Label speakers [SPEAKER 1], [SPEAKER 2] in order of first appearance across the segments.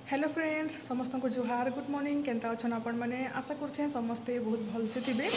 [SPEAKER 1] Hello friends समस्त को जुहार good morning केनता अच्छन आपण मैंने आशा कर समस्ते बहुत भलसे थे।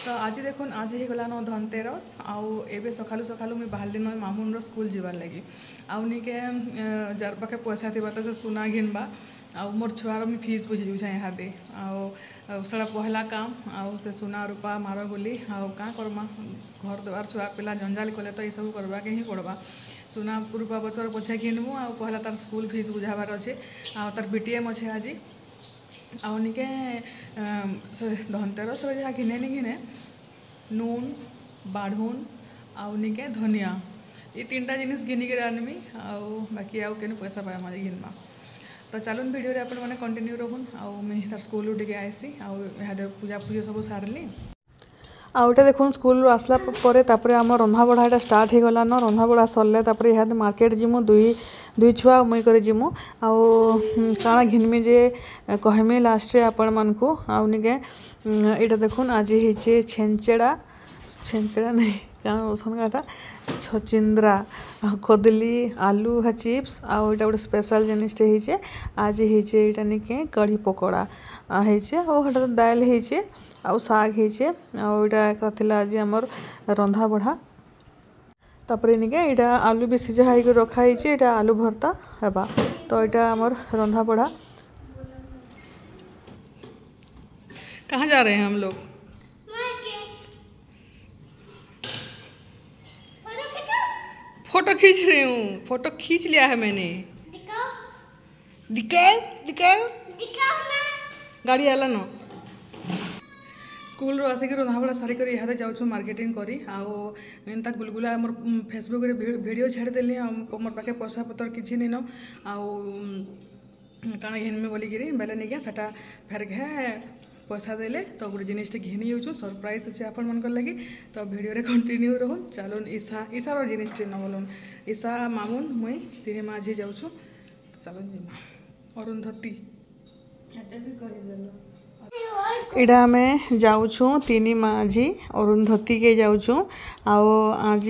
[SPEAKER 1] तो आज देखुन आज ही गलान धनतेरस आउ एबे सकालू सकालू मुझे बाहर न मामुन स्कूल जीवार लगी आउ निके जार पाखे पैसा थी तो सुना घिनबा आउ मोर छुआर मुझे फीस बुझी दूचा यहाँ दे आउ सारा पहला काम आउ से सुना रूपा मार बोली आउ क्या करमा घर द्वार छुआ पिला जंजाल कले तो ये सब करवा के ही पड़वा सुना रूपा बचर पछे घिनमु आ पहला तार स्कूल फीस बुझाबार अच्छे आ तार बीटीएम अच्छे आज आउ निके धनतेरस जहाँ घिने नहीं घिने नून बाढ़ुन आउ निके धनिया ये तीनटा जिनिस घिनिक आनमी आउ बाकी आउ केन पैसा पाए मारे घिनमा तो चलुन वीडियो रे अपन मैंने कंटिन्यू रहून आउ मैं तार स्कूल टिके आसी आउ पूजा पूजा सब सारली आउटा देखुन स्कूल आसला पर आम रंधा बढ़ा यहाँ स्टार्ट हो गलान रंधा बढ़ा सरले यहाँ मार्केट जिमु दुई छुआ मुई कर जिमु आउ काଣା घिनमी जे कहमी लास्ट रे आपण मानकु आउ निके एटा देखुन आज होचे छेंचेड़ा नहीं क्या ओसन काटा छचिंद्रा कदली आलू हा चिप्स आउ एटा गोटे स्पेशल जिनिसटे होचे आज होचे एटा निके कढ़ी पकोड़ा होचे आउ हटा दाल होचे आउ साग होचे आउ एटा थिला आज हमर रंधा बढ़ा तापर निके एटा आलू भी सिझा हाई रखा है एटा आलू भरता हेबा तो एटा हमर रंधा बढ़ा। कहाँ जा रहे हैं हम लोग? फोटो खींच रही हूँ फोटो खींच लिया है मैंने दिखाओ गाड़ी आला न स्कूल आसिक रंधाबड़ा सारिक यहाँ जाऊँ मार्केटिंग करी आउ एंता गुलगुला मोर फेसबुक वीडियो छाड़देली मोर पाखे पैसा पतर किसी नहीं न आउ काଣା घिनमी बोलिकी बेले निके सेटा फेर घे पैसा देले तो गोटे जिनिसटे घिनी जाऊँ सरप्राइज अच्छे आपण मन लगी तो वीडियो रे कंटिन्यू रहून चलुन ईशार जिनिसटे न बोलून ईशा मामुन मुई तीन माझी जाऊँ चलुन जिमा अरुंधती इड़ा आम जाऊँ तीन माझी अरुंधती के जाऊँ आओ आज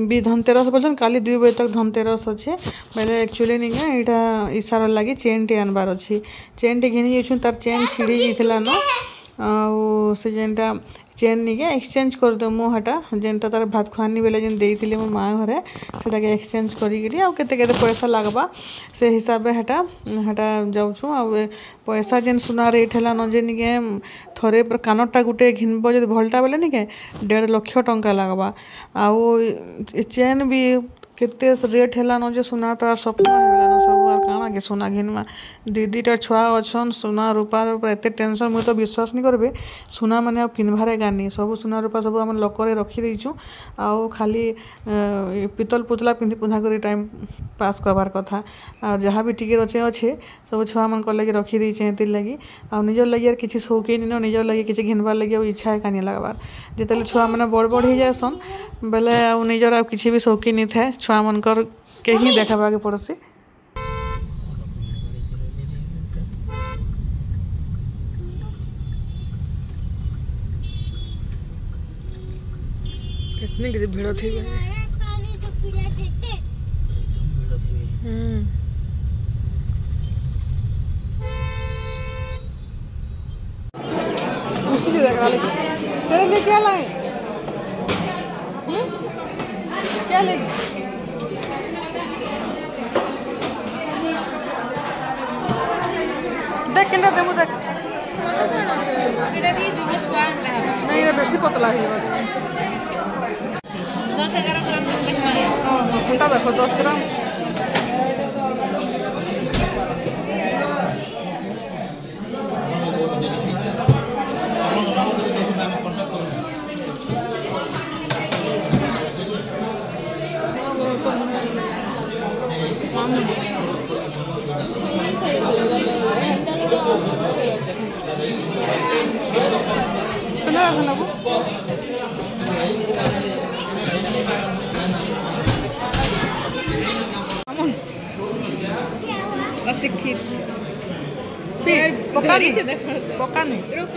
[SPEAKER 1] भी धनतेरस बोलते काली 2 बजे तक धनतेरस अच्छे बेले एक्चुअली नहीं यहाँ ईशार लगी चेन टे आनबार अच्छी चेन टे घिनी जाऊँ तार चेन छिड़ी जाता न आउ से जेनटा चेन निके एक्सचेंज करदेमु हटा जेनटा तार भात खुआनी बेले जेन देइथिले मोर माँ घरे सेटा के एक्सचेंज करी आउ केते केते पैसा लागबा से हिसाब से हटा जाऊँ आउ पैसा जेन सुना रेट है न जे निके थरे कानटा गुटे घिनब जब भलटा बेले निके 1.5 लाख टंका लागबा आउ चेन भी केते रेट है न जे सुना तार सपना हो सब आर काଣା के सुना घिनमा दीदीटा छुआ अच्छन सुना रूपा एत टेंशन मुझे तो विश्वास नहीं करबे सुना मैंने पिंधबारे गानी सब सुना रूपा सब आम लकर रखी देचु आउ खाली पितल पुतला पिंधि पुंधा कर टाइम पास करबार कथा आ जहाँ भी टिके रचे अच्छे सब छुआ मन लगे रखी देचे हेतिर लगी आ निजर लगी यार किसी शौकीन न निजर लगी किसी घिनबार लगी आ इच्छा है कानी लगबार जिते छुआ मैंने बड़ बड़ हो जासन बेले आ निजर आ किसी भी शौकीन नहीं था छुआ मनकर के ही देखाबा के पड़सी। कितनी कितनी भीड़ थी उसी तेरे लिए क्या लाए क्या ले देख किंडा देमु देख नहीं रे बेसी पतला है
[SPEAKER 2] 10-11 ग्राम तक देखमागे
[SPEAKER 1] कुंटा देखो 10 ग्राम
[SPEAKER 2] अशिक्षित
[SPEAKER 1] पका नहीं
[SPEAKER 2] रुक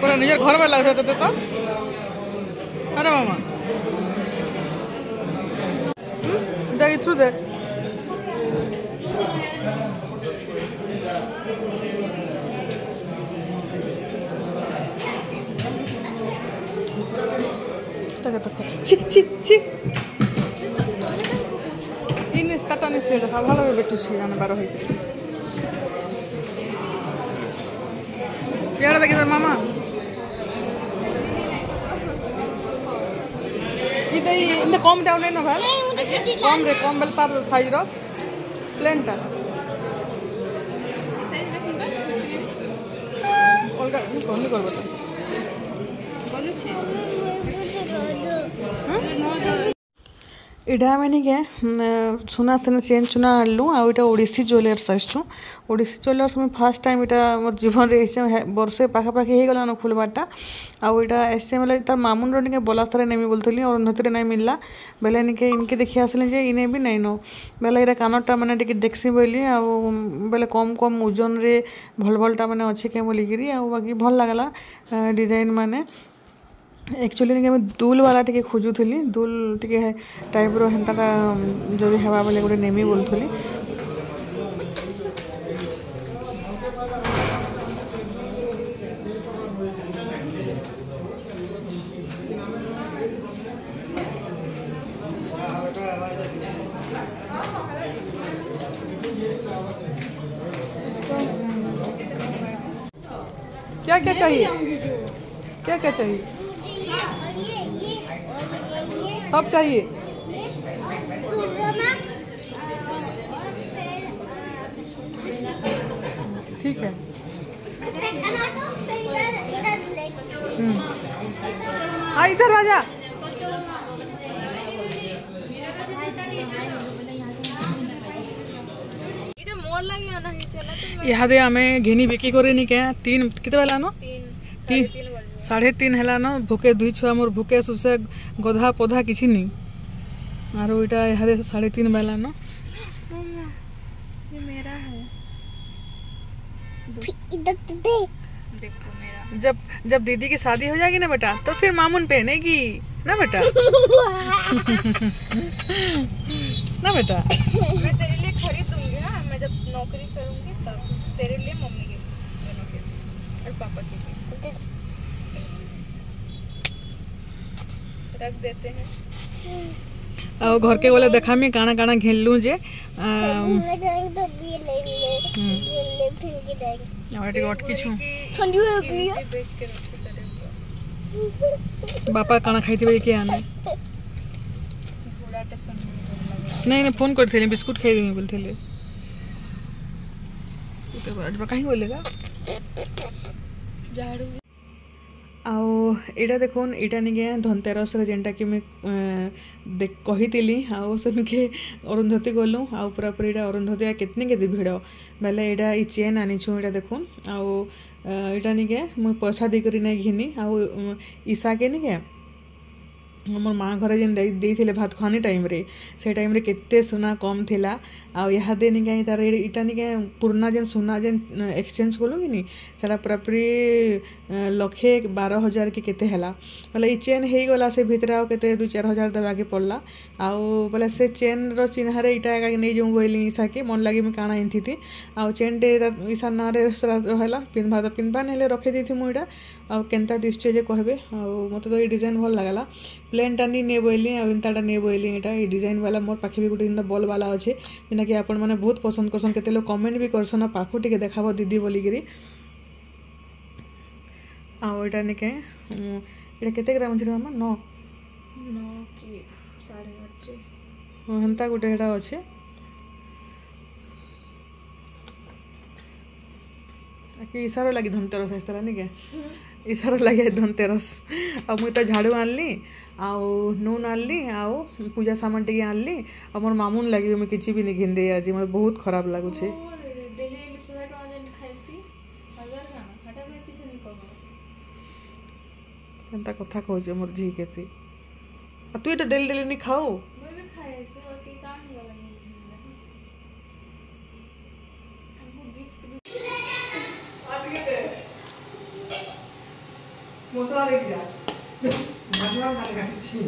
[SPEAKER 1] पूरा निजर घर में लग रहा तो अरे मामा देख थ्रू देख चिक चिक चिक इन स्टार्ट से देखा भालो बेटुची आने बारो है यार देखिए तो मामा इधर इन कम डाउन है ना भाई कम रे कम बेल तार साइज रो प्लेन टा अलगा कोनी करबो तो बोलु छे इटा मैंने क्या सुना सेना चेन चुना आनलु आ इटा ओडिसी ज्वेलर्स आसचु ओडिसी ज्वेलर्स में फर्स्ट टाइम इटा मोर जीवन रे वर्षे पाखापाखि हो गलान खोलबाटा आउ इटा एसे मतलब तार मामुन रो निके बलासरे नेमी बोलथली और उन्नति रे नहीं मिलला बेले निके इनके देखि आसले जे इने भी नहीं नो बेले इरा कानटा माने टिके देखसी बोली आ बेले कम कम ओजन रे भल भलटा माने अछि के बोली गिरी आ बाकी भल लागला डिजाइन माने एक्चुअली निके दुल वाला टिके खोजुथली दुल टिके टाइप रो हेंता जदि हेबा बोले गोटे नेमी बोलथली क्या क्या चाहिए क्या क्या चाहिए सब चाहिए ठीक है आ इधर आजा इहादे आमे घेनी बिकी करे नि क्या तीन किते वाला नो तीन 3:30 हैला नो भूके दुई छुआ मोर भूके सुसे गधा पौधा किछि नि आरो इटा इहादे 3:30 वाला नो
[SPEAKER 2] ये मेरा है देखो मेरा
[SPEAKER 1] जब दीदी की शादी हो जाएगी ना बेटा तो फिर मामून पहनेगी ना बेटा ना बेटा
[SPEAKER 2] मैं तेरे लिए खरीदूंगी हाँ मैं जब नौकरी करूंगी तब तेरे लिए मम्मी के दोनों के और पापा के भी रख देते हैं
[SPEAKER 1] और घर के बोले देखा मैं काना काना घेललू जे बापा काना खाई के आने नहीं फोन करते बिस्कुट खाई देमी बोलते कहीं बोलेगा
[SPEAKER 2] झाड़ू
[SPEAKER 1] आउ एटा देखुन एटा निके धनतेरस रे जेनटा कि मैं कही आउ सनके अरुंधति गलु आउ पूरा पूरी एटा अरुंधति केतनी केते भिड़ बेले एटा ई चेन आनिछु एटा देखुन आउ एटा निके मैं पैसा दे करी नै घिनी आउ ईसा के निके मोर माँ घर जेन देइथिले भात खानी टाइम रे से टाइम रे केते सोना कम थिला आ यहाँ दे निके तार इटा निके पुराना जेन सोना जेन एक्सचेंज कलु कि नि सेटा पूरा पूरी 1,12,000 के केते हला बोले ई चेन हे गला से भितर आ केते 2-4 हजार देबा के पड़ला आ बोले से चेन रो चिन्ह रे इटा का नै जो बोइली ईसा के मन लागी मैं काना एंथीती आ चेन टे ईसा ना रे रहला पिनबा नेले रखे देथि मु इटा आ केनता दिसचे जे कहबे आ मते तो ई डिजाइन भल लागला प्लेन टा नहीं बोली आ इंताटा नहीं बोली यहाँ ये डिजाइन वाला मोर पाखे भी गोटे इंता बॉल वाला अच्छे जेना कि आपण मैंने बहुत पसंद करसन केते लोग कमेंट भी करसन पाखु टिके देखाबो दीदी बोलिकी आटा निके ये केते ग्राम थी मामा 9
[SPEAKER 2] की 8.5
[SPEAKER 1] हाँ हेन्ता गोटे एटा अच्छे ईसार लगी धनतेरस आसला निके ईसार लगे धनतेरस आ मुई तो झाड़ू आनली आउ नून आनली आउ पूजा सामान टे आनली आ मोर मामून लगे मुझे किसी भी नहीं घिंदे आज मतलब बहुत खराब लगुचे एंता कथा कहूचे मोर झी के तू तो डेली डेली नहीं खाऊ মশলা দেখি যা ভাজবার ডাল কাটছি